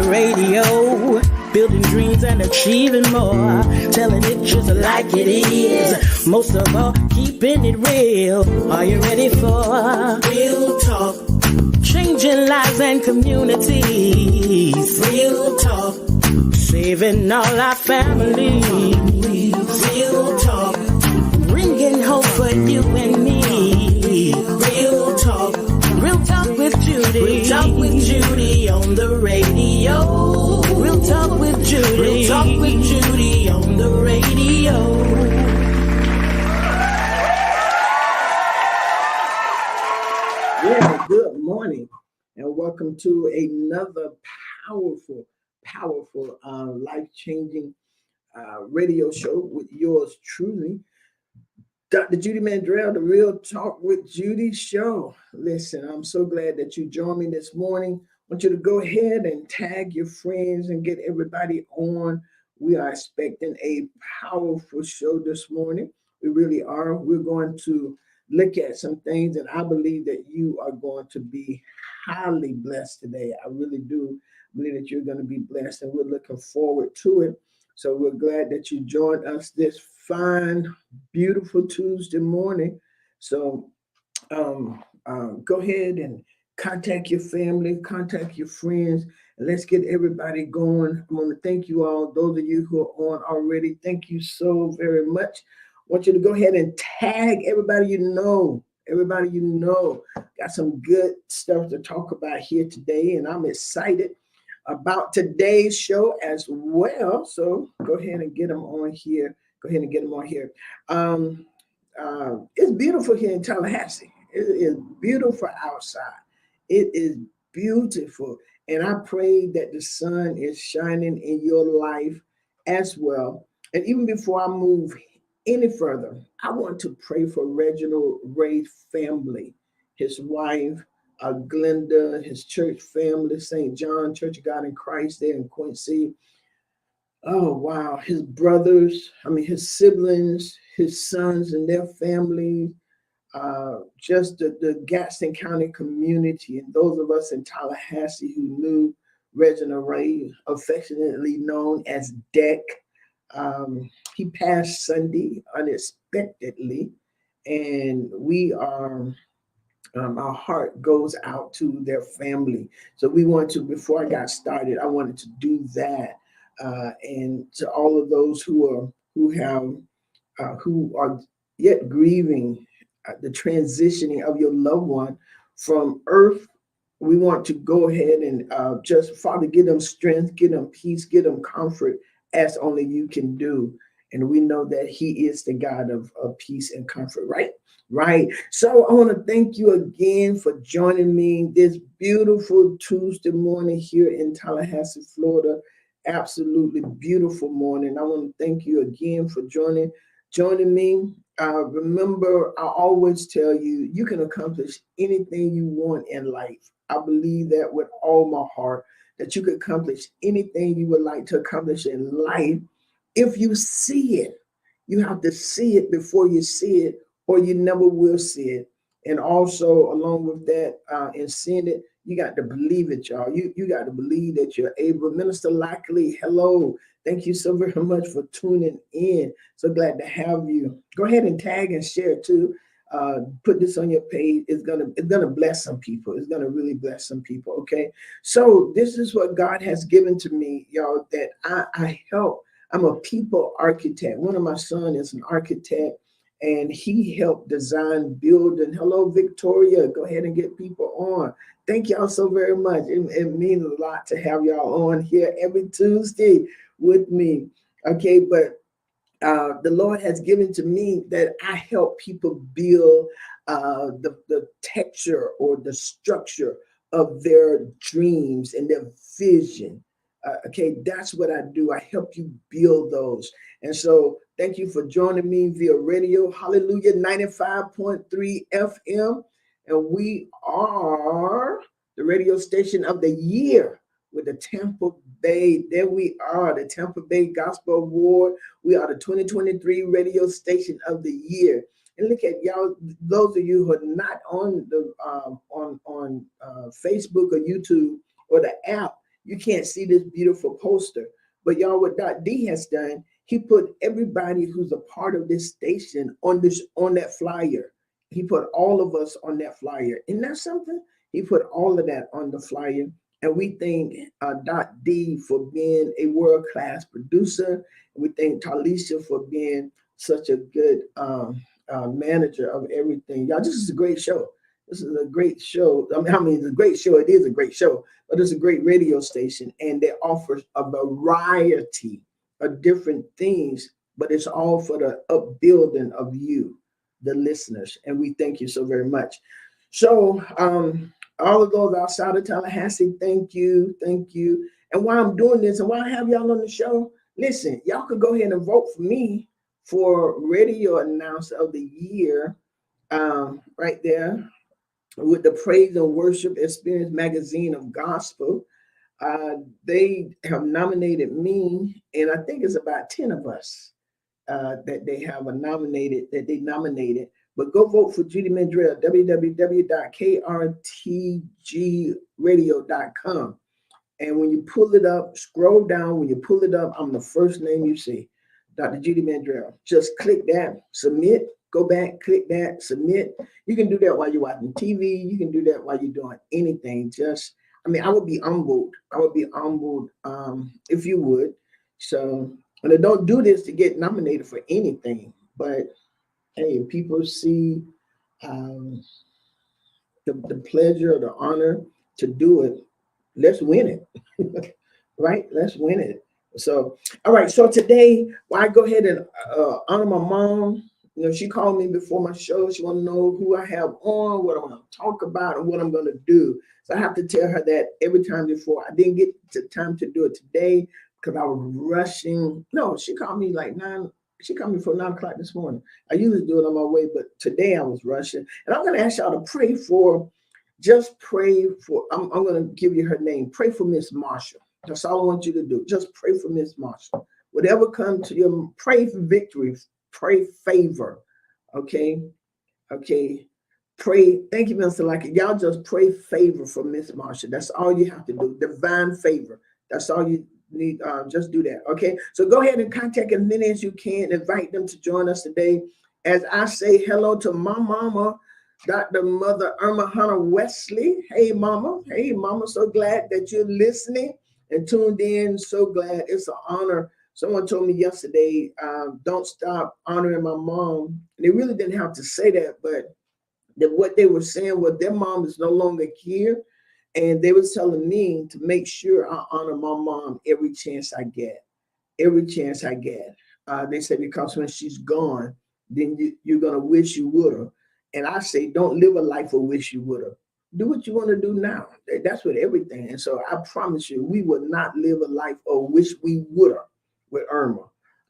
radio, building dreams and achieving more, telling it just like it is. Most of all, keeping it real. Are you ready for real talk? Changing lives and communities. Real talk. Saving all our families. Real talk. Bringing hope for you and me. Real talk. Real talk with Judy. Real talk with Judy on the radio. Real talk with Judy. Real talk with Judy on the radio. Yeah, good morning and welcome to another powerful, life-changing radio show with yours truly, Dr. Judy Mandrell, the Real Talk with Judy show. Listen, I'm so glad that you joined me this morning. I want you to go ahead and tag your friends and get everybody on. We are expecting a powerful show this morning. We really are. We're going to look at some things, and I believe that you are going to be highly blessed today. I really do believe that you're going to be blessed, and we're looking forward to it. So we're glad that you joined us this fine, beautiful Tuesday morning. So go ahead and contact your family, contact your friends, and let's get everybody going. I want to thank you all. Those of you who are on already, thank you so very much. I want you to go ahead and tag everybody you know. Everybody you know. Got some good stuff to talk about here today, and I'm excited about today's show as well. So go ahead and get them on here. It's beautiful here in Tallahassee. It is beautiful outside. It is beautiful. And I pray that the sun is shining in your life as well. And even before I move any further, I want to pray for Reginald Ray's family, his wife, Glenda, his church family, St. John Church of God in Christ there in Quincy. Oh, wow. His brothers, his siblings, his sons and their families, just the Gaston County community, and those of us in Tallahassee who knew Reginald Ray, affectionately known as Deck. He passed Sunday unexpectedly, and we are... our heart goes out to their family. So we want to, before I got started, I wanted to do that. And to all of those who are yet grieving the transitioning of your loved one from earth, we want to go ahead and just, Father, give them strength, give them peace, give them comfort as only you can do. And we know that he is the God of peace and comfort, right? Right. So I want to thank you again for joining me this beautiful Tuesday morning here in Tallahassee, Florida. Absolutely beautiful morning. I want to thank you again for joining me. Remember, I always tell you, you can accomplish anything you want in life. I believe that with all my heart, that you can accomplish anything you would like to accomplish in life if you see it. You have to see it before you see it, or you never will see it. And also, along with that, in seeing it, you got to believe it, y'all. You got to believe that you're able. Minister Lockley, hello. Thank you so very much for tuning in. So glad to have you. Go ahead and tag and share too. Put this on your page. It's gonna bless some people. It's gonna really bless some people. Okay. So this is what God has given to me, y'all, that I help. I'm a people architect. One of my sons is an architect, and he helped design, build, and hello, Victoria. Go ahead and get people on. Thank y'all so very much. It means a lot to have y'all on here every Tuesday with me. Okay, but the Lord has given to me that I help people build the texture or the structure of their dreams and their vision. Okay, that's what I do. I help you build those. And so thank you for joining me via radio. Hallelujah, 95.3 FM. And we are the radio station of the year with the Tampa Bay. There we are, the Tampa Bay Gospel Award. We are the 2023 radio station of the year. And look at y'all, those of you who are not on the on Facebook or YouTube or the app, you can't see this beautiful poster. But y'all, what Dot D has done, he put everybody who's a part of this station on that flyer. He put all of us on that flyer. Isn't that something? He put all of that on the flyer. And we thank Dot D for being a world-class producer. We thank Talisha for being such a good manager of everything. Y'all, this is a great show. This is a great show. I mean, it's a great show. It is a great show, but it's a great radio station, and they offer a variety of different things, but it's all for the upbuilding of you, the listeners. And we thank you so very much. So, all of those outside of Tallahassee, thank you, thank you. And while I'm doing this and while I have y'all on the show, listen, y'all could go ahead and vote for me for Radio Announcer of the Year, right there with the Praise and Worship Experience magazine of gospel. They have nominated me, and I think it's about 10 of us that they have nominated. But go vote for Judy Mandrell, www.krtgradio.com. And when you pull it up, scroll down. When you pull it up, I'm the first name you see, Dr. Judy Mandrell. Just click that, submit, go back, click that, submit. You can do that while you're watching TV. You can do that while you're doing anything. I would be humbled. If you would. So, and I don't do this to get nominated for anything, but hey, people see the pleasure, the honor to do it. Let's win it, right? Let's win it. So, all right. So today, I go ahead and honor my mom. You know, she called me before my show. She want to know who I have on, what I'm going to talk about, and what I'm going to do. So I have to tell her that every time before. I didn't get the time to do it today because I was rushing. No, she called me like 9. She called me for 9 o'clock this morning. I usually do it on my way, but today I was rushing. And I'm going to ask y'all to pray for. I'm going to give you her name. Pray for Miss Marshall. That's all I want you to do. Just pray for Miss Marshall. Whatever comes to you, pray for victory. Pray favor. Okay. Pray. Thank you, Mr. Lucky. Y'all just pray favor for Miss Marshall. That's all you have to do. Divine favor. That's all you need. Just do that. Okay. So go ahead and contact as many as you can. Invite them to join us today. As I say hello to my mama, Dr. Mother Irma Hunter Wesley. Hey, mama. Hey, mama. So glad that you're listening and tuned in. So glad. It's an honor. Someone told me yesterday, don't stop honoring my mom. And they really didn't have to say that, but what they were saying was their mom is no longer here. And they was telling me to make sure I honor my mom every chance I get. Every chance I get. They said, because when she's gone, then you're going to wish you would have. And I say, don't live a life of wish you would have. Do what you want to do now. That's with everything. And so I promise you, we will not live a life of wish we would have with Irma.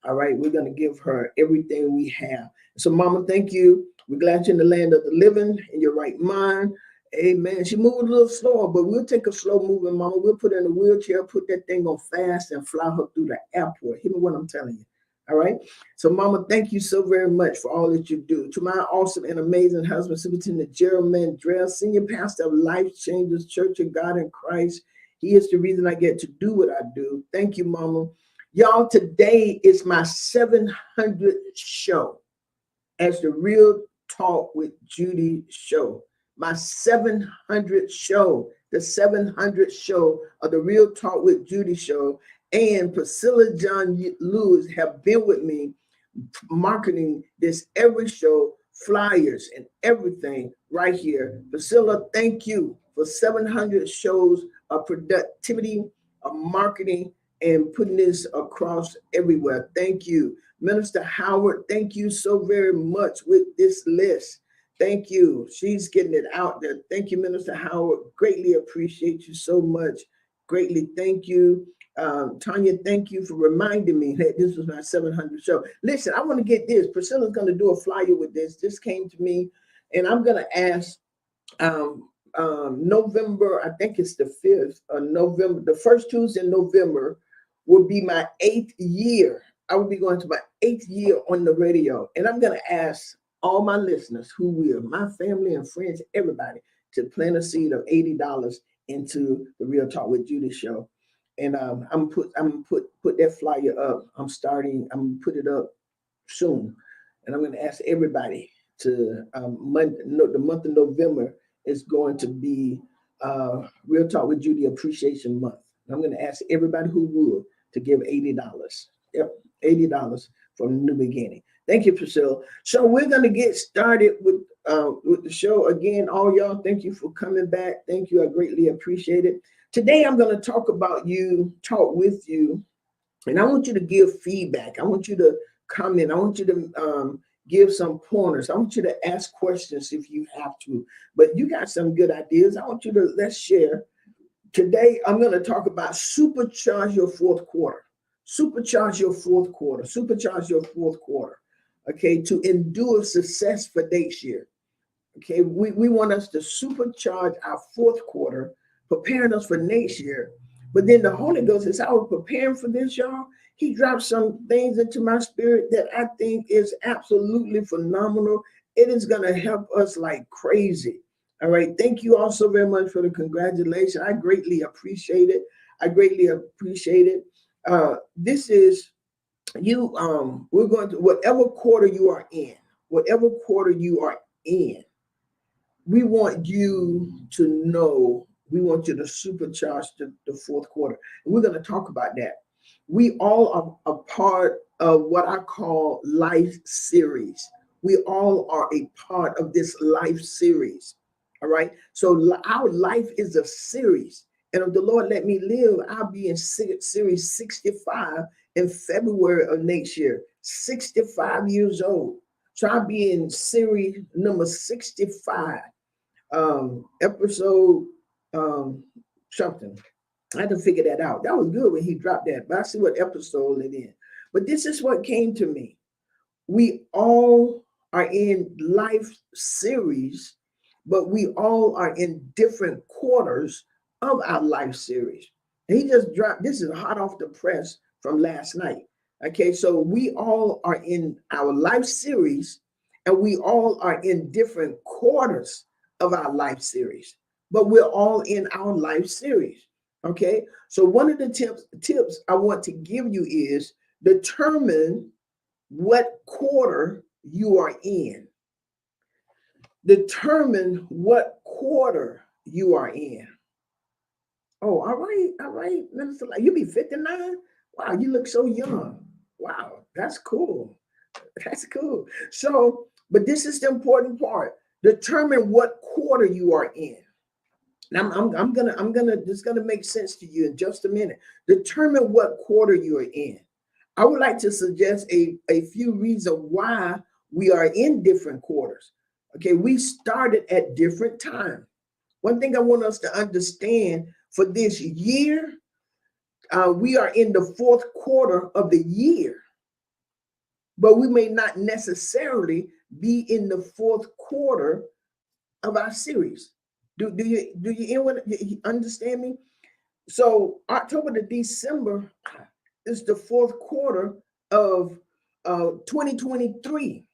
All right. We're going to give her everything we have. So, Mama, thank you. We're glad you're in the land of the living, in your right mind. Amen. She moved a little slower, but we'll take a slow moving, Mama. We'll put her in a wheelchair, put that thing on fast, and fly her through the airport. Hear me what I'm telling you. All right. So, Mama, thank you so very much for all that you do. To my awesome and amazing husband, Superintendent Gerald Mandrell, Senior Pastor of Life Changers Church of God in Christ. He is the reason I get to do what I do. Thank you, Mama. Y'all, today is my 700th show as the Real Talk with Judy show. My 700th show, the 700th show of the Real Talk with Judy show. And Priscilla John Lewis have been with me marketing this every show, flyers and everything right here. Priscilla, thank you for 700 shows of productivity, of marketing, and putting this across everywhere. Thank you. Minister Howard, thank you so very much with this list. Thank you. She's getting it out there. Thank you, Minister Howard. Greatly appreciate you so much. Greatly thank you. Tanya, thank you for reminding me that this was my 700 show. Listen, I want to get this. Priscilla's going to do a flyer with this. This came to me, and I'm going to ask November, I think it's the 5th of November, the first Tuesday in November will be my 8th year. I will be going to my 8th year on the radio. And I'm going to ask all my listeners who will, my family and friends, everybody, to plant a seed of $80 into the Real Talk with Judy show. and I'm put that flyer up. I'm gonna put it up soon, and I'm gonna ask everybody to the month of November is going to be Real Talk with Judy Appreciation Month. I'm gonna ask everybody who would to give $80. Yep, $80 from the New Beginning. Thank you, Priscilla. So we're gonna get started with the show again. All y'all, thank you for coming back. Thank you. I greatly appreciate it. Today I'm going to talk with you, and I want you to give feedback. I want you to comment. I want you to give some pointers. I want you to ask questions if you have to. But you got some good ideas. I want you to let's share. Today I'm going to talk about supercharge your fourth quarter. Supercharge your fourth quarter. Supercharge your fourth quarter. Okay, to endure success for next year. Okay, we want us to supercharge our fourth quarter, preparing us for next year. But then the Holy Ghost, as I was preparing for this, y'all, he dropped some things into my spirit that I think is absolutely phenomenal. It is going to help us like crazy. All right. Thank you all so very much for the congratulations. I greatly appreciate it. I greatly appreciate it. This is you. We're going to whatever quarter you are in, we want you to know, we want you to supercharge the fourth quarter. And we're going to talk about that. We all are a part of what I call life series. We all are a part of this life series. All right. So our life is a series. And if the Lord let me live, I'll be in series 65 in February of next year, 65 years old. So I'll be in series number 65. Episode something. I had to figure that out. That was good when he dropped that, but I see what episode it is. But this is what came to me. We all are in life series, but we all are in different quarters of our life series. And he just dropped, this is hot off the press from last night. Okay, so we all are in our life series, and we all are in different quarters of our life series, but we're all in our life series. Okay, so one of the tips I want to give you is determine what quarter you are in. Determine what quarter you are in. Oh, all right, Minister. You be 59? Wow, you look so young. Wow, that's cool. That's cool. So, but this is the important part. Determine what quarter you are in. Now I'm gonna this is gonna make sense to you in just a minute. Determine what quarter you are in. I would like to suggest a few reasons why we are in different quarters. Okay, we started at different times. One thing I want us to understand for this year, we are in the fourth quarter of the year, but we may not necessarily be in the fourth quarter of our series. Do you understand me? So October to December is the fourth quarter of 2023.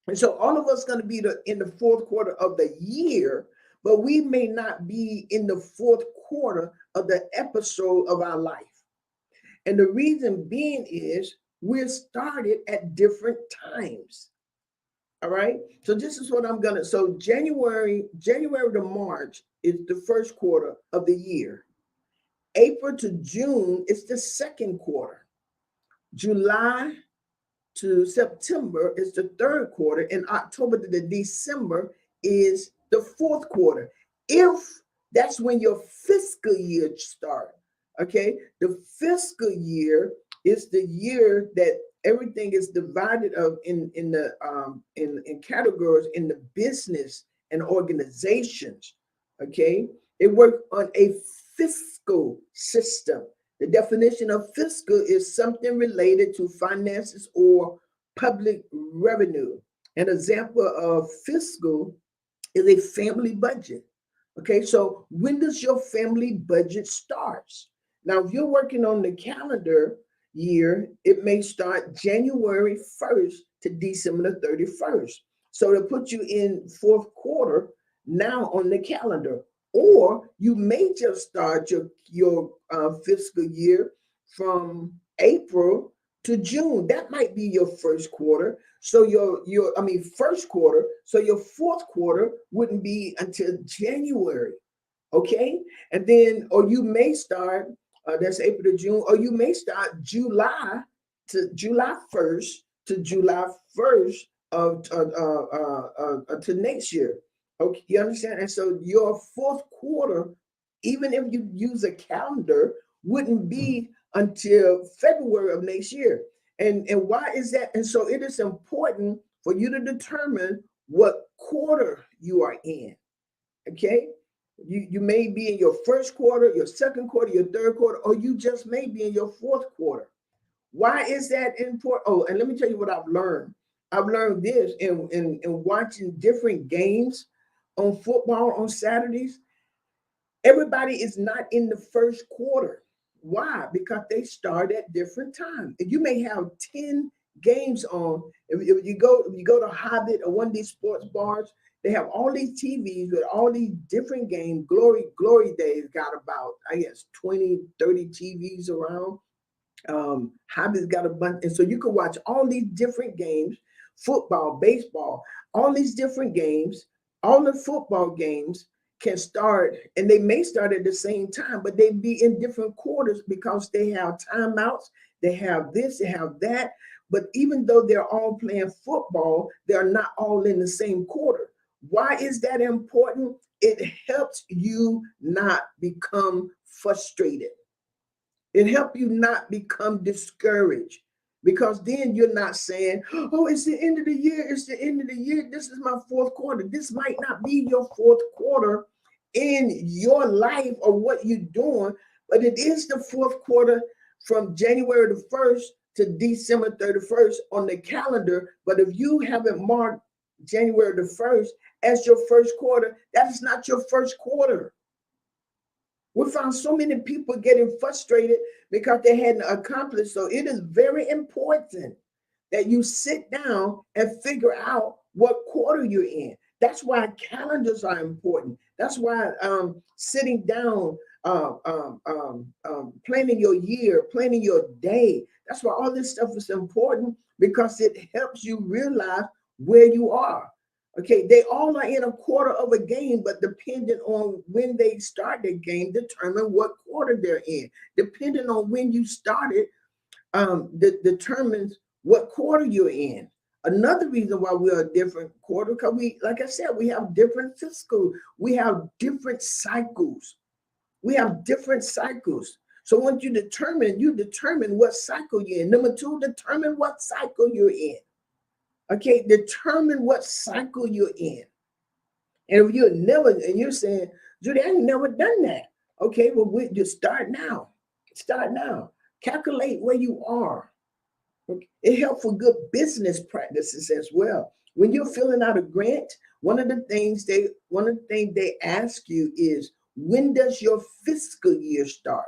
And so all of us going to be in the fourth quarter of the year, but we may not be in the fourth quarter of the episode of our life. And the reason being is we're started at different times. All right. So this is what I'm going to. So January to March is the first quarter of the year. April to June is the second quarter. July to September is the third quarter. And October to December is the fourth quarter. If that's when your fiscal year starts. Okay. The fiscal year is the year that everything is divided up in categories in the business and organizations. Okay, it works on a fiscal system. The definition of fiscal is something related to finances or public revenue. An example of fiscal is a family budget. Okay, so when does your family budget start? Now, if you're working on the calendar year, it may start January 1st to December 31st. So to put you in fourth quarter now on the calendar. Or you may just start your fiscal year from April to June. That might be your first quarter. So first quarter. So your fourth quarter wouldn't be until January. Okay, and then or you may start that's April to June, or you may start July 1st to July 1st of to next year. Okay, you understand? And so your fourth quarter, even if you use a calendar, wouldn't be until February of next year. And why is that? And so it is important for you to determine what quarter you are in. Okay, you may be in your first quarter, your second quarter, your third quarter, or you just may be in your fourth quarter. Why is that important? Oh, and let me tell you what I've learned. I've learned this in watching different games on football on Saturdays. Everybody is not in the first quarter. Why? Because they start at different times. And you may have 10 games on. If you go to Hobbit or one of these sports bars, they have all these TVs with all these different games. Glory Days got about, I guess, 20, 30 TVs around. Hobbies got a bunch, and so you can watch all these different games, football, baseball, all these different games. All the football games can start, and they may start at the same time, but they be in different quarters because they have timeouts, they have this, they have that. But even though they're all playing football, they're not all in the same quarter. Why is that important? It helps you not become frustrated. It helps you not become discouraged, because then you're not saying, oh, it's the end of the year. It's the end of the year. This is my fourth quarter. This might not be your fourth quarter in your life or what you're doing, but it is the fourth quarter from January the 1st to December 31st on the calendar. But if you haven't marked January the 1st as your first quarter, that is not your first quarter. We found so many people getting frustrated because they hadn't accomplished. So it is very important that you sit down and figure out what quarter you're in. That's why calendars are important. That's why sitting down, planning your year, planning your day. That's why all this stuff is important, because it helps you realize where you are. Okay, they all are in a quarter of a game, but depending on when they start the game, determine what quarter they're in. Depending on when you started, determines what quarter you're in. Another reason why we are a different quarter, because like I said, we have different fiscal, we have different cycles. We have different cycles. So once you determine what cycle you're in. Number two, determine what cycle you're in. Okay, determine what cycle you're in. And if you're saying, Judy, I ain't never done that. Okay, well, we just start now. Start now. Calculate where you are. Okay. It helps for good business practices as well. When you're filling out a grant, one of the things they ask you is, when does your fiscal year start?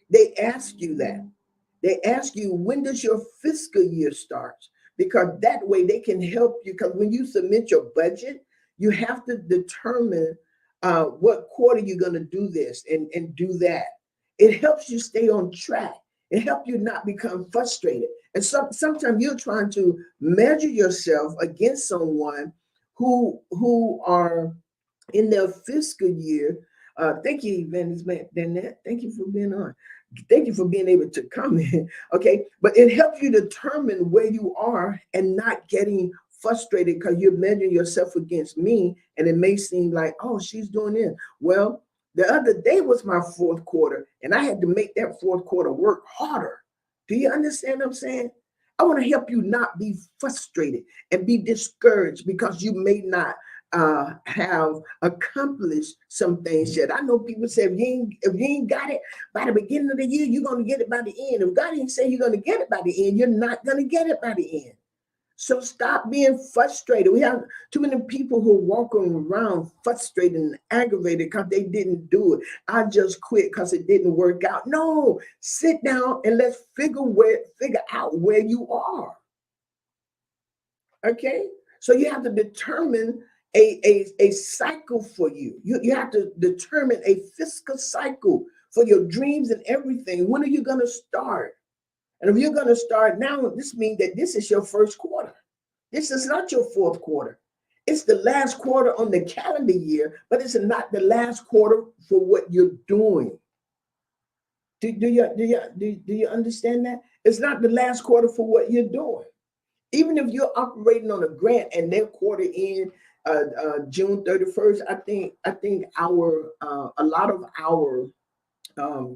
They ask you that. They ask you, when does your fiscal year start? Because that way they can help you. Because when you submit your budget, you have to determine what quarter you're going to do this and do that. It helps you stay on track. It helps you not become frustrated. And sometimes you're trying to measure yourself against someone who are in their fiscal year. Thank you, Evangelist Danette. Thank you for being on. Thank you for being able to come in. Okay, but it helps you determine where you are and not getting frustrated because you're measuring yourself against me, and it may seem like, oh, she's doing this. Well, the other day was my fourth quarter, and I had to make that fourth quarter work harder. Do you understand what I'm saying? I want to help you not be frustrated and be discouraged because you may not have accomplished some things yet. I know people say, if you ain't got it by the beginning of the year, you're going to get it by the end. If God didn't say you're going to get it by the end, you're not going to get it by the end. So stop being frustrated. We have too many people who walk around frustrated and aggravated because they didn't do it. I just quit because it didn't work out. No, sit down and let's figure out where you are. Okay? So you have to determine a cycle for you. You have to determine a fiscal cycle for your dreams and everything. When are you going to start? And if you're going to start now, this means that this is your first quarter. This is not your fourth quarter. It's the last quarter on the calendar year, but it's not the last quarter for what you're doing. Do you understand that? It's not the last quarter for what you're doing. Even if you're operating on a grant and their quarter in June 31st, I think our a lot of our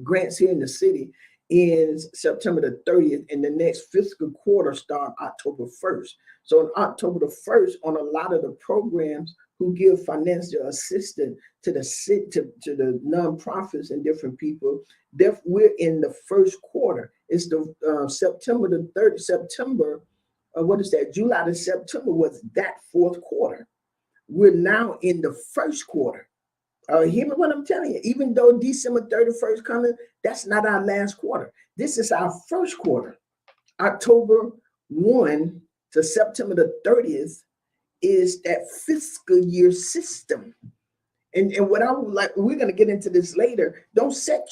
grants here in the city is September the 30th, and the next fiscal quarter start October 1st. So on October the 1st, on a lot of the programs who give financial assistance to the to the nonprofits and different people, we're in the first quarter. It's the September the 30th, September, what is that? July to September was that fourth quarter. We're now in the first quarter. Hear me what I'm telling you. Even though December 31st coming, that's not our last quarter. This is our first quarter. October 1 to September the 30th is that fiscal year system. And what I would like, we're going to get into this later. Don't set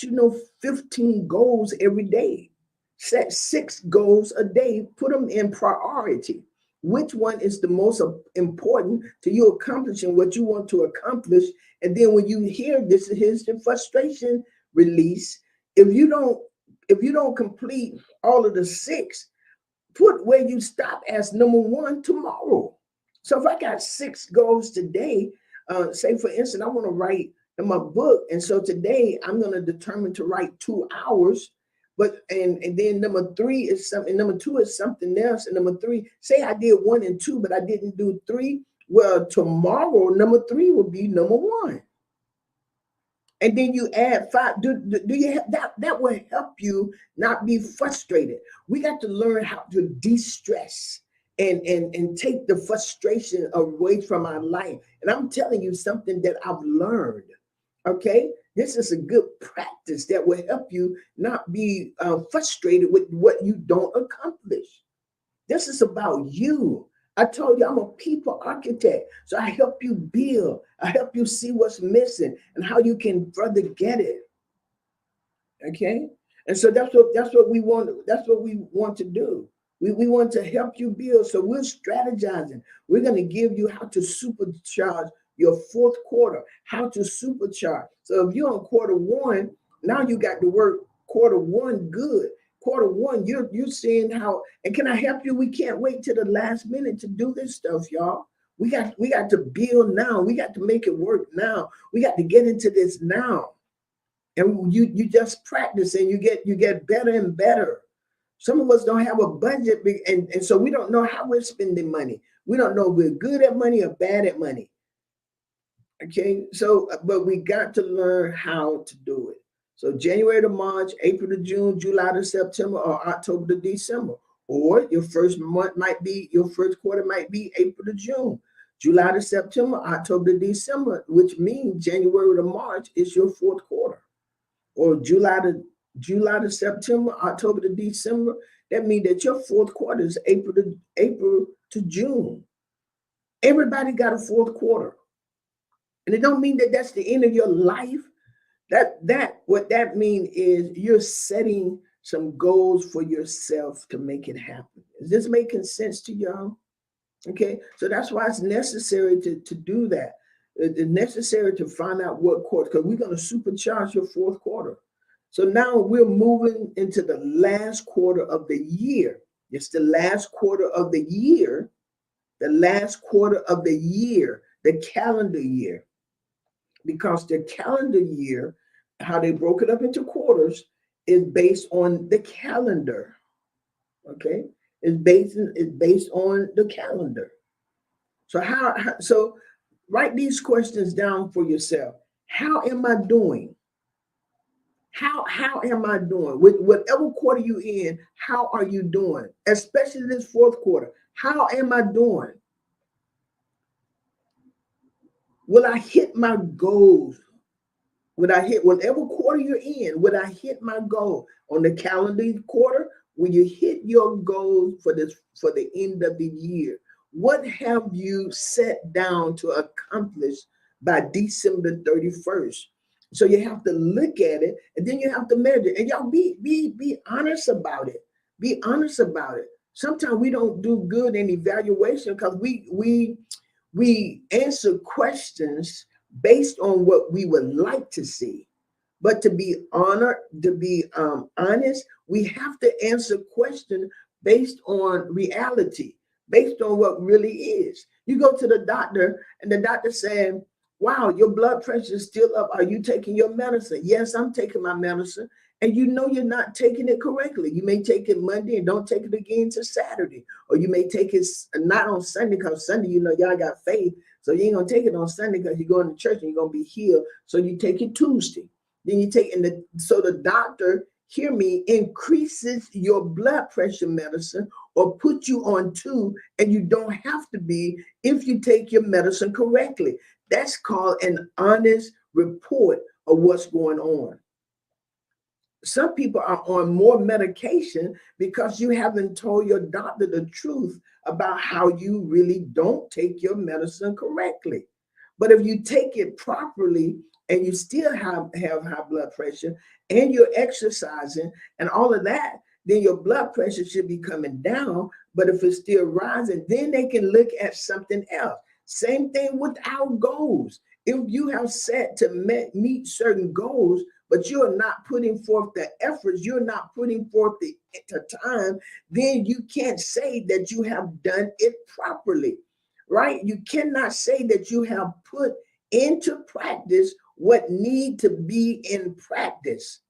15 goals every day. Set 6 goals a day. Put them in priority. Which one is the most important to you accomplishing what you want to accomplish? And then when you hear this, here's the frustration release. If you don't complete all of the 6, put where you stop as number 1 tomorrow. So if I got 6 goals today, say for instance, I want to write in my book, and so today I'm going to determine to write 2 hours. But and then number 3 is something, number 2 is something else, and number 3, say I did 1 and 2, but I didn't do 3. Well, tomorrow number 3 will be number 1, and then you add 5. Do you have that? That will help you not be frustrated. We got to learn how to de-stress and take the frustration away from our life. And I'm telling you something that I've learned. Okay. This is a good practice that will help you not be frustrated with what you don't accomplish. This is about you. I told you I'm a people architect. So I help you build. I help you see what's missing and how you can further get it. Okay? And so that's what we want. That's what we want to do. We want to help you build. So we're strategizing. We're going to give you how to supercharge your fourth quarter, how to supercharge. So if you're on quarter 1, now you got to work quarter 1 good. Quarter 1, you're seeing how, and can I help you? We can't wait till the last minute to do this stuff, y'all. We got to build now. We got to make it work now. We got to get into this now. And you just practice and you get better and better. Some of us don't have a budget, and so we don't know how we're spending money. We don't know if we're good at money or bad at money. Okay, so, but we got to learn how to do it. So January to March, April to June, July to September, or October to December. Or your first month might be, your first quarter might be April to June, July to September, October to December, which means January to March is your fourth quarter. Or July to September, October to December. That means that your fourth quarter is April to June. Everybody got a fourth quarter. And it don't mean that that's the end of your life. What that means is you're setting some goals for yourself to make it happen. Is this making sense to y'all? Okay, so that's why it's necessary to do that. It's necessary to find out what quarter, because we're going to supercharge your fourth quarter. So now we're moving into the last quarter of the year. It's the last quarter of the year, the last quarter of the year, the calendar year. Because the calendar year, how they broke it up into quarters, is based on the calendar. Okay, it's based on the calendar. So so write these questions down for yourself. How am I doing? How am I doing? With whatever quarter you're in, how are you doing? Especially this fourth quarter. How am I doing? Will I hit my goals? Would I hit whatever quarter you're in? Would I hit my goal on the calendar quarter? Will you hit your goals for the end of the year? What have you set down to accomplish by December 31st? So you have to look at it, and then you have to measure. And y'all be honest about it. Be honest about it. Sometimes we don't do good in evaluation because we answer questions based on what we would like to see. But to be honest, we have to answer questions based on reality, based on what really is. You go to the doctor, and the doctor saying, "Wow, your blood pressure is still up. Are you taking your medicine?" Yes, I'm taking my medicine. And you know you're not taking it correctly. You may take it Monday and don't take it again till Saturday. Or you may take it not on Sunday, because Sunday, you know, y'all got faith. So you ain't going to take it on Sunday because you're going to church and you're going to be healed. So you take it Tuesday. Then you take, so the doctor, hear me, increases your blood pressure medicine or put you on two, and you don't have to be if you take your medicine correctly. That's called an honest report of what's going on. Some people are on more medication because you haven't told your doctor the truth about how you really don't take your medicine correctly. But if you take it properly and you still have high blood pressure and you're exercising and all of that, then your blood pressure should be coming down. But if it's still rising, then they can look at something else. Same thing with our goals. If you have set to meet certain goals, but you're not putting forth the efforts, you're not putting forth the time, then you can't say that you have done it properly, right? You cannot say that you have put into practice what need to be in practice.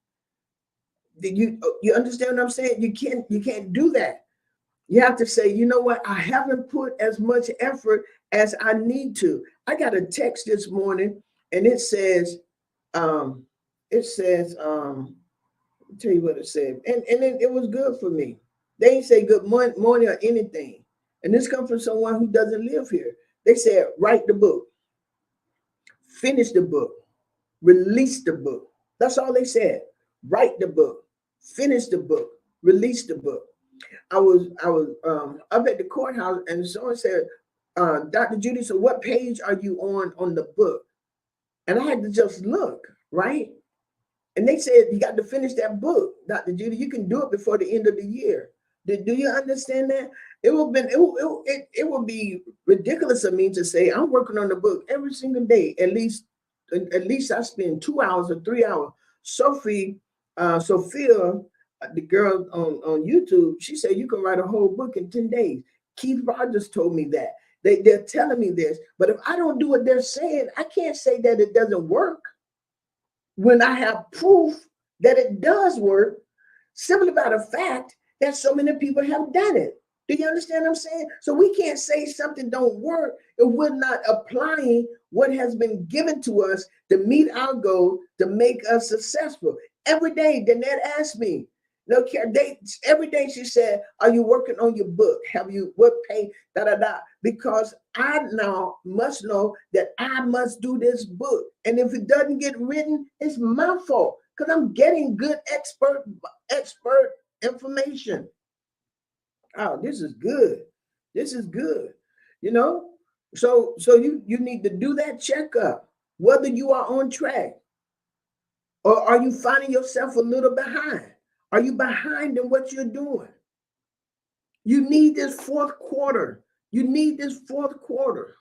You understand what I'm saying? You can't do that. You have to say, you know what? I haven't put as much effort as I need to. I got a text this morning, and it says, um, I'll tell you what it said. And it was good for me. They ain't say good morning or anything. And this comes from someone who doesn't live here. They said, write the book, finish the book, release the book. That's all they said. Write the book, finish the book, release the book. I was up at the courthouse, and someone said, Dr. Judy, so what page are you on the book? And I had to just look, right? And they said, you got to finish that book, Dr. Judy. You can do it before the end of the year. Do you understand that? It would be ridiculous of me to say I'm working on the book every single day. At least I spend 2 hours or 3 hours. Sophia, the girl on YouTube, she said you can write a whole book in 10 days. Keith Rogers told me that. They're telling me this, but if I don't do what they're saying, I can't say that it doesn't work when I have proof that it does work, simply by the fact that so many people have done it. Do you understand what I'm saying? So we can't say something don't work if we're not applying what has been given to us to meet our goal, to make us successful. Every day, Danette asked me, no care. Every day she said, are you working on your book? Have you, what pay, because I now must know that I must do this book. And if it doesn't get written, it's my fault because I'm getting good expert information. Oh, this is good. This is good. You know, so you need to do that checkup, whether you are on track or are you finding yourself a little behind. Are you behind in what you're doing? You need this fourth quarter. You need this fourth quarter.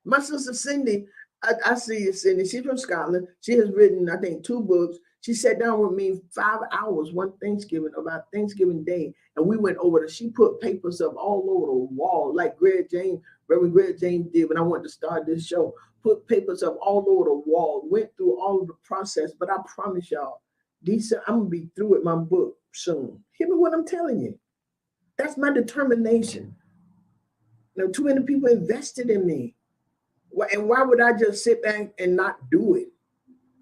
My sister Cindy, I see you, Cindy. She's from Scotland. She has written, I think, 2 books. She sat down with me 5 hours one Thanksgiving, about Thanksgiving Day, and we went over it. She put papers up all over the wall, like Reverend Greg James did when I wanted to start this show. Put papers up all over the wall, went through all of the process. But I promise y'all, I'm going to be through with my book soon. Hear me what I'm telling you. That's my determination. You know, too many people invested in me. And why would I just sit back and not do it?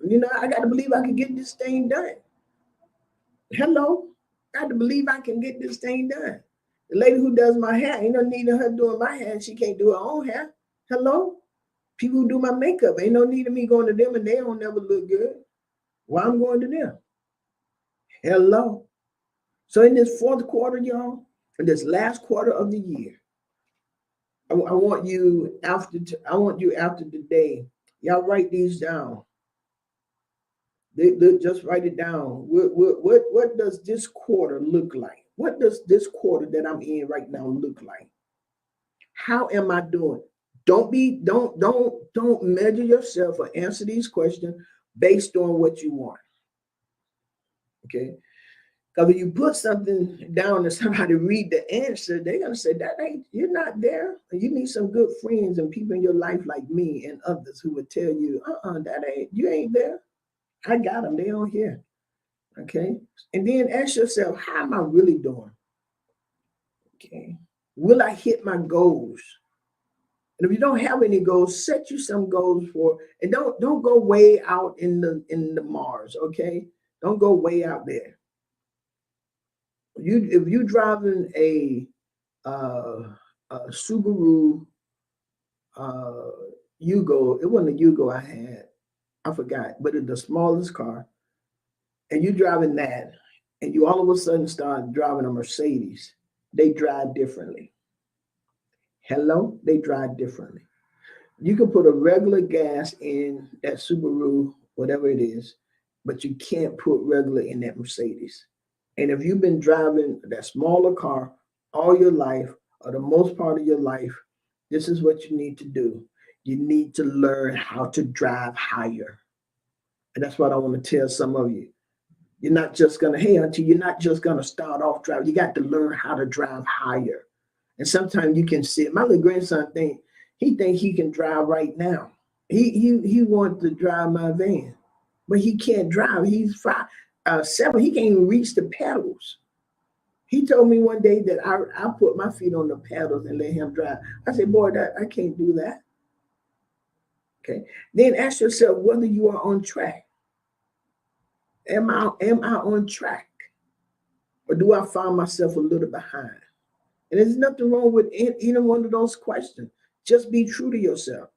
You know, I got to believe I can get this thing done. Hello? I got to believe I can get this thing done. The lady who does my hair, ain't no need of her doing my hair. She can't do her own hair. Hello? People who do my makeup, ain't no need of me going to them and they don't never look good. Why I'm going to them? Hello? So in this fourth quarter, y'all, in this last quarter of the year, I want you I want you after today. Y'all write these down. Just write it down. What does this quarter look like? What does this quarter that I'm in right now look like? How am I doing? Don't measure yourself or answer these questions based on what you want. Okay. Because if you put something down and somebody read the answer, they're gonna say that ain't you're not there. You need some good friends and people in your life like me and others who would tell you, that ain't you ain't there. I got them. They on here. Okay. And then ask yourself, how am I really doing? Okay. Will I hit my goals? And if you don't have any goals, set you some goals for, and don't go way out in the Mars. Okay. Don't go way out there. If you driving uh, a Subaru uh, Yugo, it wasn't a Yugo I had. I forgot, but it's the smallest car. And you driving that, and you all of a sudden start driving a Mercedes. They drive differently. Hello, they drive differently. You can put a regular gas in that Subaru, whatever it is, but you can't put regular in that Mercedes. And if you've been driving that smaller car all your life, or the most part of your life, this is what you need to do. You need to learn how to drive higher. And that's what I want to tell some of you. You're not just gonna, hey, auntie, you're not just gonna start off driving. You got to learn how to drive higher. And sometimes you can see it. My little grandson think he can drive right now. He wants to drive my van, but he can't drive. He's 7. He can't even reach the pedals. He told me one day that I put my feet on the pedals and let him drive. I said, boy, that I can't do that. Okay. Then ask yourself whether you are on track. Am I on track? Or do I find myself a little behind? And there's nothing wrong with either one of those questions. Just be true to yourself.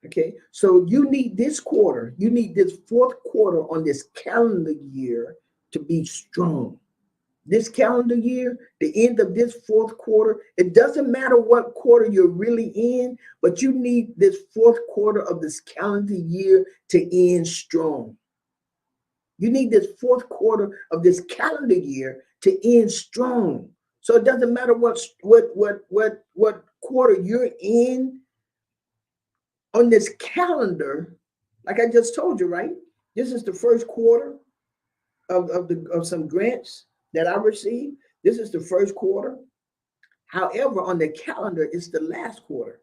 Okay. So you need this quarter, you need this fourth quarter on this calendar year to be strong. This calendar year, the end of this fourth quarter, it doesn't matter what quarter you're really in, but you need this fourth quarter of this calendar year to end strong. You need this fourth quarter of this calendar year to end strong. So it doesn't matter what quarter you're in on this calendar. Like I just told you, right? This is the first quarter of some grants that I received. This is the first quarter. However, on the calendar, it's the last quarter.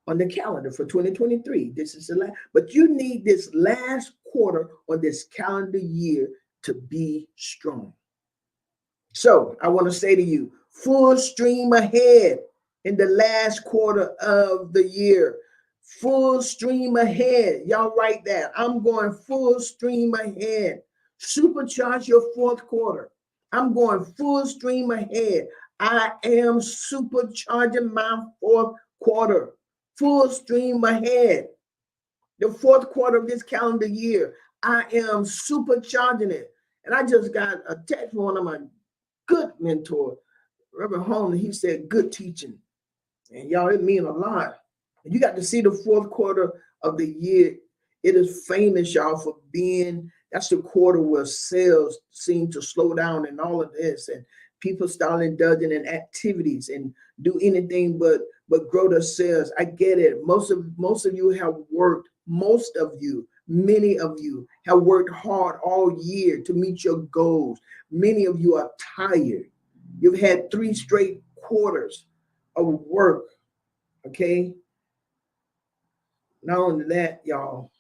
On the calendar for 2023, this is the last. But you need this last quarter on this calendar year to be strong. So I want to say to you, full stream ahead in the last quarter of the year. Full stream ahead. Y'all write that. I'm going full stream ahead. Supercharge your fourth quarter. I'm going full stream ahead. I am supercharging my fourth quarter. Full stream ahead. The fourth quarter of this calendar year, I am supercharging it. And I just got a text from one of my good mentor, Reverend Holman. He said, good teaching. And y'all, it mean a lot. And you got to see the fourth quarter of the year. It is famous, y'all, for being, that's the quarter where sales seem to slow down and all of this. And people start indulging in activities and do anything but grow their sales. I get it. Most of you have worked, many of you have worked hard all year to meet your goals. Many of you are tired. You've had 3 straight quarters of work. Okay. Not only that, y'all,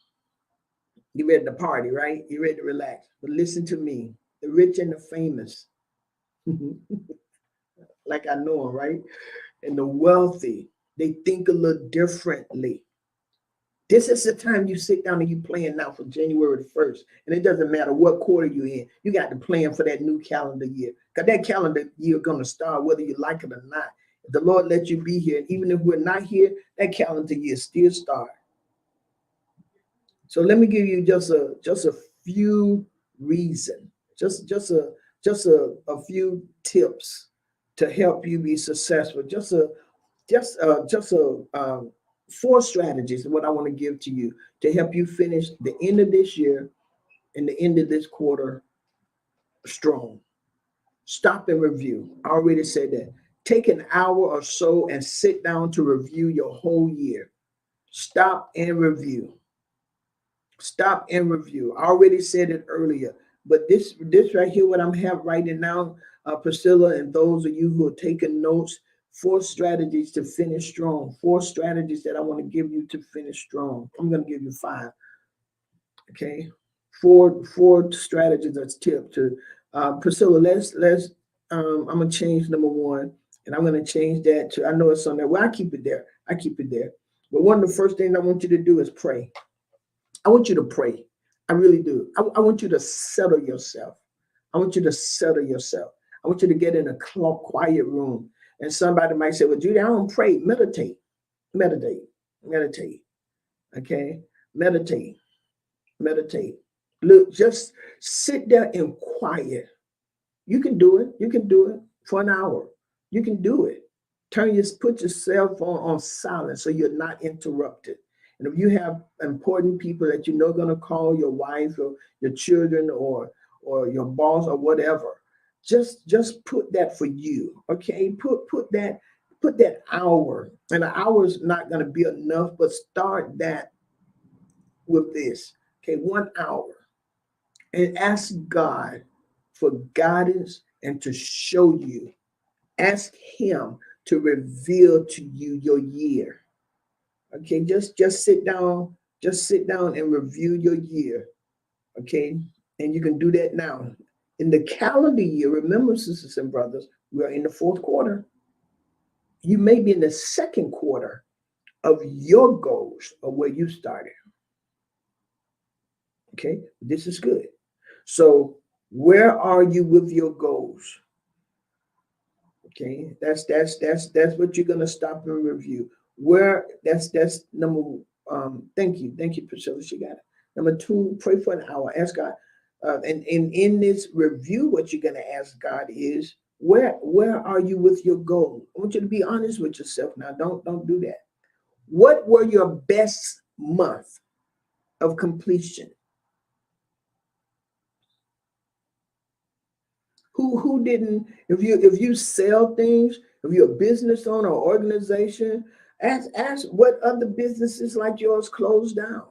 you ready to party, right? You ready to relax. But listen to me, the rich and the famous, like I know them, right? And the wealthy, they think a little differently. This is the time you sit down and you plan now for January the 1st. And it doesn't matter what quarter you're in. You got to plan for that new calendar year. Because that calendar year going to start whether you like it or not. If the Lord lets you be here, and even if we're not here, that calendar year still starts. So let me give you just a few reasons, just a few tips to help you be successful. Just just four strategies. What I want to give to you to help you finish the end of this year and the end of this quarter strong. Stop and review. I already said that. Take an hour or so and sit down to review your whole year. Stop and review. Stop and review. I already said it earlier, but this right here, what I'm have writing now, Priscilla, and those of you who are taking notes, four strategies to finish strong. Four strategies that I want to give you to finish strong. I'm going to give you five. Okay, four strategies that's tip to Priscilla. Let's I'm gonna change number one, and I'm gonna change that to I know it's on there. Well, I keep it there. I keep it there. But one of the first things I want you to do is pray. I want you to pray. I really do. I want you to settle yourself. I want you to settle yourself. I want you to get in a quiet room. And somebody might say, "Well, Judy, I don't pray." Meditate, meditate, meditate. Okay, meditate. Meditate. Look, just sit there in quiet. You can do it. You can do it for an hour. You can do it. Put your cell phone on silent so you're not interrupted. And if you have important people that you know going to call, your wife or your children or your boss or whatever, just put that for you. Okay, put that hour, and an hour is not going to be enough, but start that with this. Okay, 1 hour, and ask God for guidance and to show you. Ask Him to reveal to you your year. Okay, just sit down, and review your year. Okay, and you can do that now. In the calendar year, remember, sisters and brothers, we are in the fourth quarter. You may be in the second quarter of your goals of where you started. Okay, this is good. So where are you with your goals? Okay, that's what you're gonna stop and review. Where that's number thank you, Priscilla. She got it. Number two, pray for an hour. Ask God. And in this review, what you're gonna ask God is where are you with your goal? I want you to be honest with yourself now. Don't do that. What were your best month of completion? Who didn't, if you sell things, if you're a business owner or organization, ask what other businesses like yours closed down.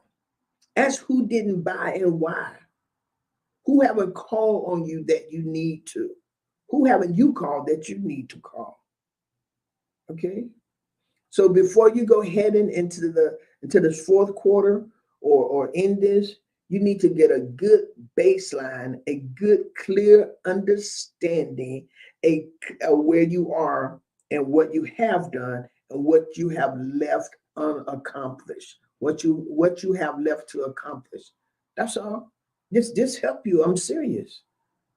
Ask who didn't buy and why. Who haven't called on you that you need to? Who haven't you called that you need to call? Okay. So before you go heading into this fourth quarter or in this, you need to get a good baseline, a good clear understanding, a where you are and what you have done and what you have left unaccomplished. What you have left to accomplish. That's all. This help you. I'm serious.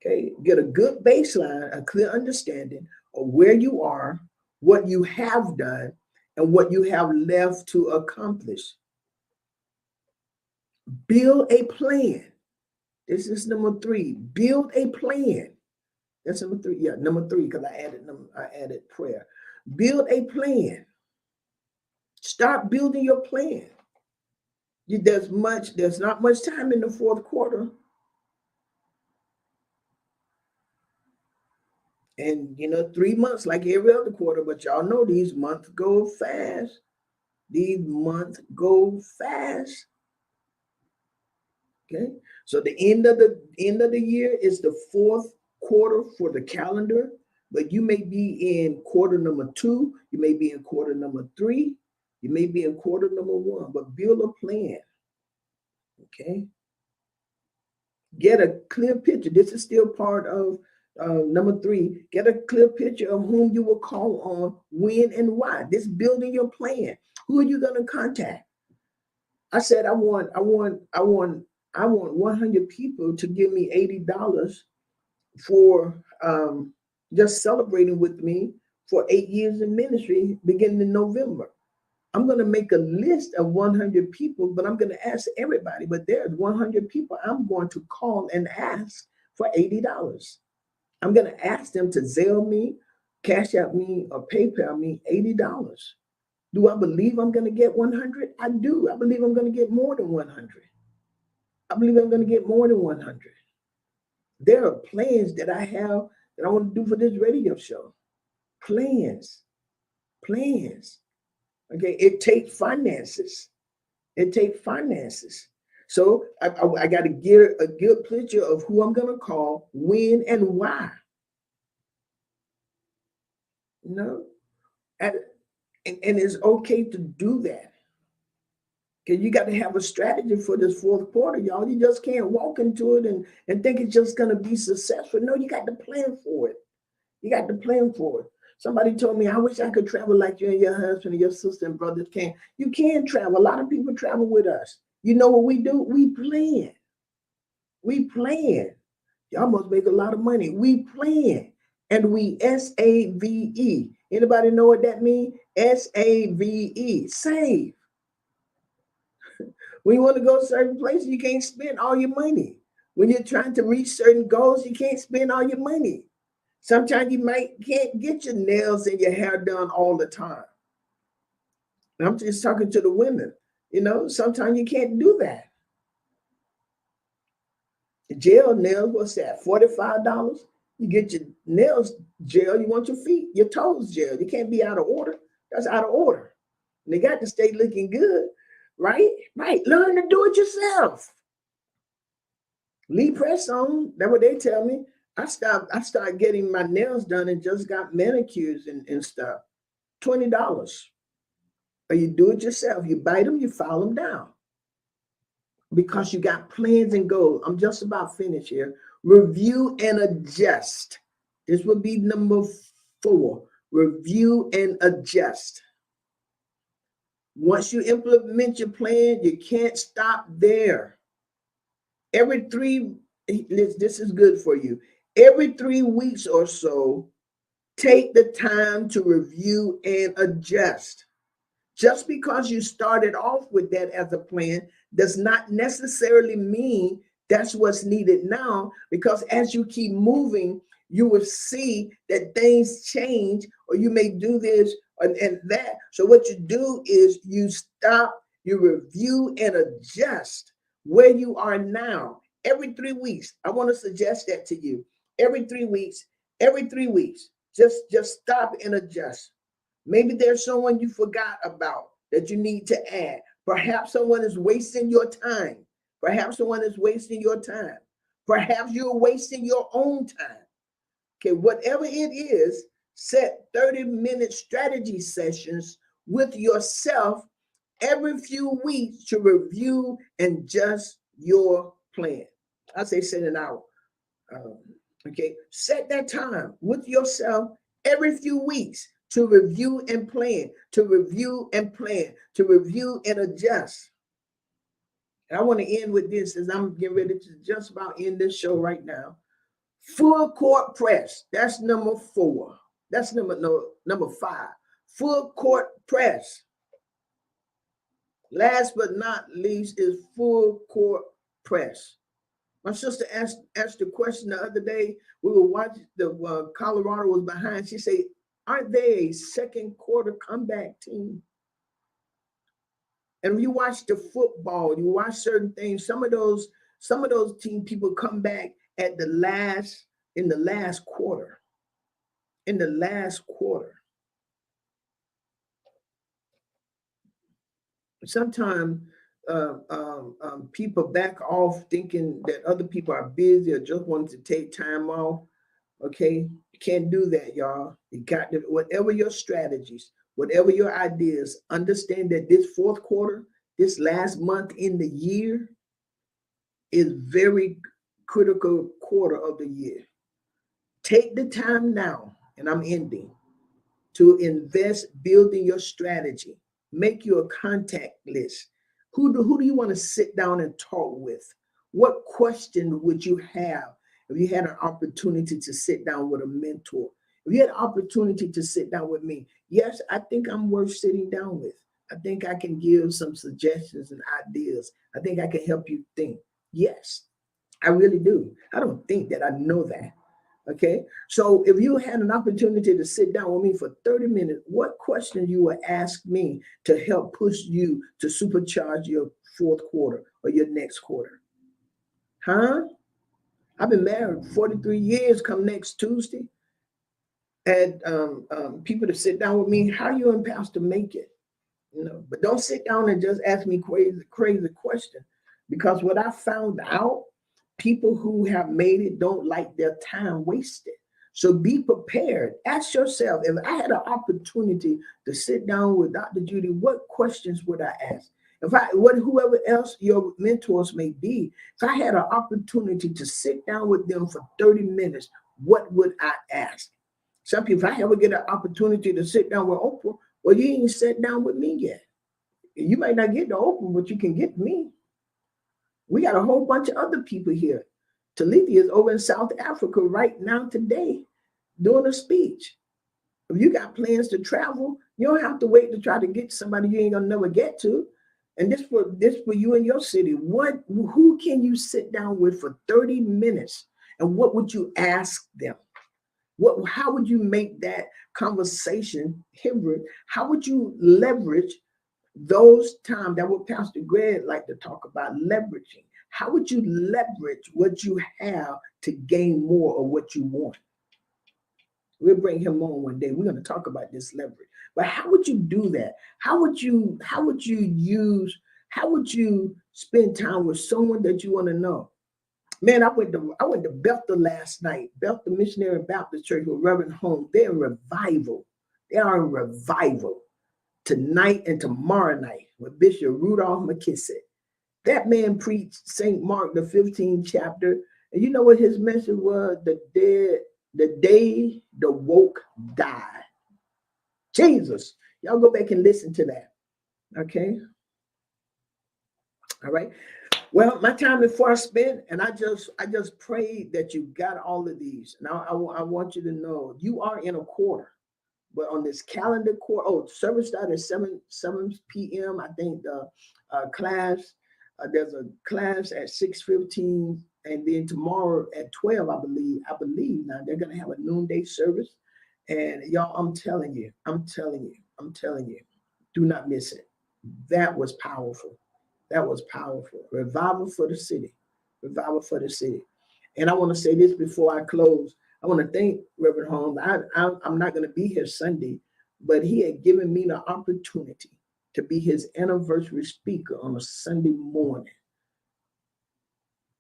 Okay, get a good baseline, a clear understanding of where you are, what you have done, and what you have left to accomplish. Build a plan. This is number three. Build a plan. That's number three. Yeah, number three, because I added prayer. Build a plan. Start building your plan. There's not much time in the fourth quarter. And 3 months like every other quarter, but y'all know these months go fast. These months go fast. Okay, so the end of the year is the fourth quarter for the calendar, but you may be in quarter number 2, you may be in quarter number 3, you may be in quarter number 1, but build a plan. Okay, get a clear picture. This is still part of number 3. Get a clear picture of whom you will call on, when, and why. This building your plan. Who are you going to contact? I said I want 100 people to give me $80 for just celebrating with me for 8 years in ministry beginning in November. I'm going to make a list of 100 people, but I'm going to ask everybody. But there's 100 people I'm going to call and ask for $80. I'm going to ask them to Zelle me, Cash App me or PayPal me $80. Do I believe I'm going to get 100? I do. I believe I'm going to get more than 100. I believe I'm going to get more than 100. There are plans that I have that I want to do for this radio show. Plans. Okay, it takes finances. It takes finances. So I got to get a good picture of who I'm going to call, when, and why. You know, and it's okay to do that. Because you got to have a strategy for this fourth quarter, y'all. You just can't walk into it and think it's just going to be successful. No, you got to plan for it. You got to plan for it. Somebody told me, I wish I could travel like you and your husband and your sister and brothers can. You can travel. A lot of people travel with us. You know what we do? We plan. We plan. Y'all must make a lot of money. We plan. And we SAVE. Anybody know what that means? SAVE. Save. When you want to go certain places, you can't spend all your money. When you're trying to reach certain goals, you can't spend all your money. Sometimes you can't get your nails and your hair done all the time. And I'm just talking to the women. You know, sometimes you can't do that. Gel nails, what's that? $45? You get your nails gel, you want your feet, your toes gel. You can't be out of order. That's out of order. And they got to stay looking good, right? Right. Learn to do it yourself. Lee press on. That's what they tell me. I started getting my nails done and just got manicures and stuff. $20. Or you do it yourself. You bite them, you file them down. Because you got plans and goals. I'm just about finished here. Review and adjust. This would be number 4. Review and adjust. Once you implement your plan, you can't stop there. This is good for you. Every 3 weeks or so, take the time to review and adjust. Just because you started off with that as a plan does not necessarily mean that's what's needed now, because as you keep moving, you will see that things change, or you may do this and that. So what you do is you stop, you review and adjust where you are now. Every 3 weeks, I want to suggest that to you. Every 3 weeks, just stop and adjust. Maybe there's someone you forgot about that you need to add. Perhaps someone is wasting your time. Perhaps someone is wasting your time. Perhaps you're wasting your own time. Okay, whatever it is, set 30-minute strategy sessions with yourself every few weeks to review and adjust your plan. I say set an hour. Okay, set that time with yourself every few weeks to review and plan, to review and plan, to review and adjust. And I want to end with this as I'm getting ready to just about end this show right now. Full court press. That's number 4. That's number 5. Full court press. Last but not least is full court press. My sister asked the question the other day. We were watching the Colorado was behind. She said, aren't they a second quarter comeback team? And when you watch the football, you watch certain things, some of those team people come back in the last quarter. In the last quarter. Sometimes people back off thinking that other people are busy or just want to take time off. Okay, you can't do that, y'all. You got to, whatever your strategies, whatever your ideas, understand that this fourth quarter, this last month in the year, is very critical quarter of the year. Take the time now, and I'm ending, to invest building your strategy. Make your contact list. Who do you want to sit down and talk with? What question would you have if you had an opportunity to sit down with a mentor? If you had an opportunity to sit down with me, yes, I think I'm worth sitting down with. I think I can give some suggestions and ideas. I think I can help you think. Yes, I really do. I don't think that, I know that. Okay, so if you had an opportunity to sit down with me for 30 minutes, what question you would ask me to help push you to supercharge your fourth quarter or your next quarter? Huh? I've been married 43 years come next Tuesday. And people to sit down with me, how you and Pastor make it? But don't sit down and just ask me crazy question, because what I found out, people who have made it don't like their time wasted. So be prepared. Ask yourself, if I had an opportunity to sit down with Dr. Judy, what questions would I ask? Whoever else your mentors may be, if I had an opportunity to sit down with them for 30 minutes, what would I ask? Some people, if I ever get an opportunity to sit down with Oprah, well, you ain't sat down with me yet. You might not get to Oprah, but you can get me. We got a whole bunch of other people here. Talithia is over in South Africa right now today doing a speech. If you got plans to travel, you don't have to wait to try to get somebody you ain't gonna never get to. And this for you in your city. Who can you sit down with for 30 minutes? And what would you ask them? How would you make that conversation hybrid? How would you leverage those times? That what Pastor Greg like to talk about, leveraging. How would you leverage what you have to gain more of what you want? We'll bring him on one day. We're going to talk about this leverage. But how would you do that? How would you spend time with someone that you want to know? Man, I went to Bethel last night. Bethel Missionary Baptist Church with Reverend Holmes. They're in revival. They are in revival tonight and tomorrow night with Bishop Rudolph McKissick. That man preached St. Mark, the 15th chapter. And you know what his message was? The day the woke died. Jesus. Y'all go back and listen to that. Okay. All right. Well, my time is far spent, and I just pray that you got all of these. Now, I want you to know you are in a quarter, but on this calendar quarter, service started at 7 p.m. I think the class, there's a class at 6:15, and then tomorrow at 12, I believe now they're gonna have a noonday service, and y'all, I'm telling you, do not miss it. That was powerful. That was powerful. Revival for the city. Revival for the city. And I want to say this before I close. I want to thank Reverend Holmes. I'm not going to be here Sunday, but he had given me the opportunity to be his anniversary speaker on a Sunday morning.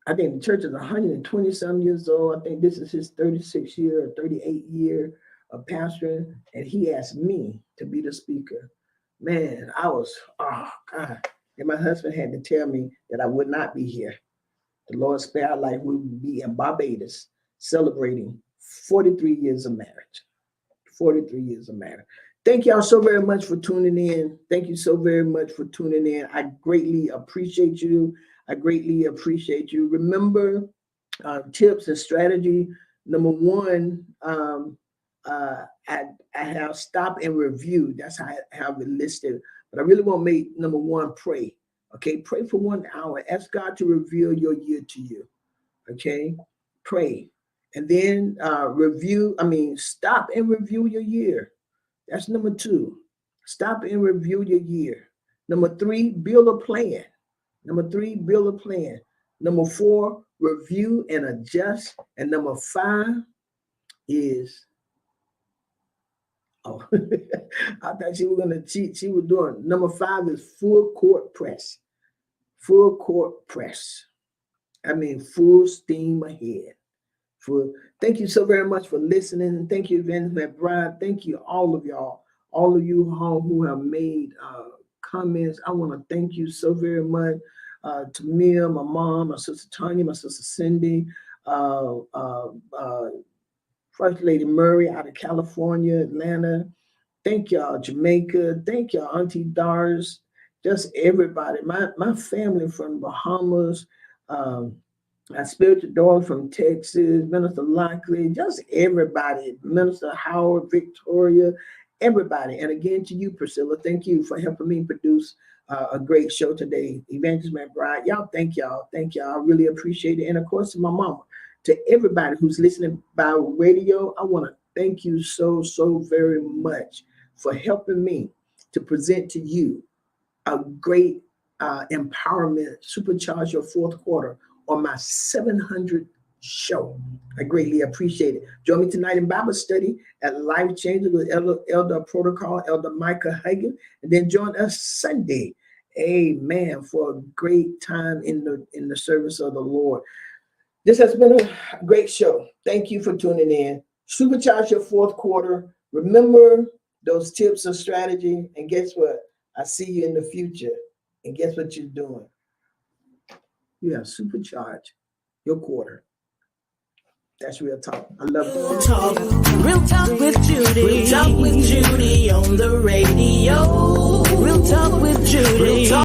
I think the church is 120 some years old. I think this is his 36th year or 38th year of pastoring. And he asked me to be the speaker. Man, I was, oh God. And my husband had to tell me that I would not be here. The Lord spare our life. We would be in Barbados celebrating 43 years of marriage. 43 years of marriage. Thank y'all so very much for tuning in. Thank you so very much for tuning in. I greatly appreciate you. I greatly appreciate you. Remember, tips and strategy. Number one, I have stop and review. That's how I have it listed. But I really want to make number one, pray. Okay, pray for 1 hour. Ask God to reveal your year to you. Okay, pray. And then stop and review your year. That's number two. Stop and review your year. Number three, build a plan. Number three, build a plan. Number four, review and adjust. And number five is, I thought she was going to cheat. She was doing. Number five is full court press. Full court press. I mean, full steam ahead. Thank you so very much for listening. Thank you, Evangelist Bride. Thank you, all of y'all. All of you who have made comments. I want to thank you so very much. To Mia, my mom, my sister Tanya, my sister Cindy, First Lady Murray out of California, Atlanta. Thank y'all, Jamaica. Thank y'all, Auntie Doris. Just everybody. My family from Bahamas. My spiritual daughter from Texas, Minister Lockley, just everybody. Minister Howard, Victoria, everybody. And again, to you, Priscilla, thank you for helping me produce a great show today. Evangelist McBride, y'all, thank y'all. Thank y'all. I really appreciate it. And of course, to my mama, To everybody who's listening by radio, I want to thank you so, so very much for helping me to present to you a great empowerment, supercharge your fourth quarter on my 700 show. I greatly appreciate it. Join me tonight in Bible study at Life Changer with Elder Protocol, Elder Micah Hagan, and then join us Sunday, amen, for a great time in the service of the Lord. This has been a great show. Thank you for tuning in. Supercharge your fourth quarter. Remember those tips and strategy, and guess what? I see you in the future. And guess what you're doing? You have supercharged your quarter. That's real talk. I love you. Real talk with Judy. Real talk with Judy on the radio. Real talk with Judy.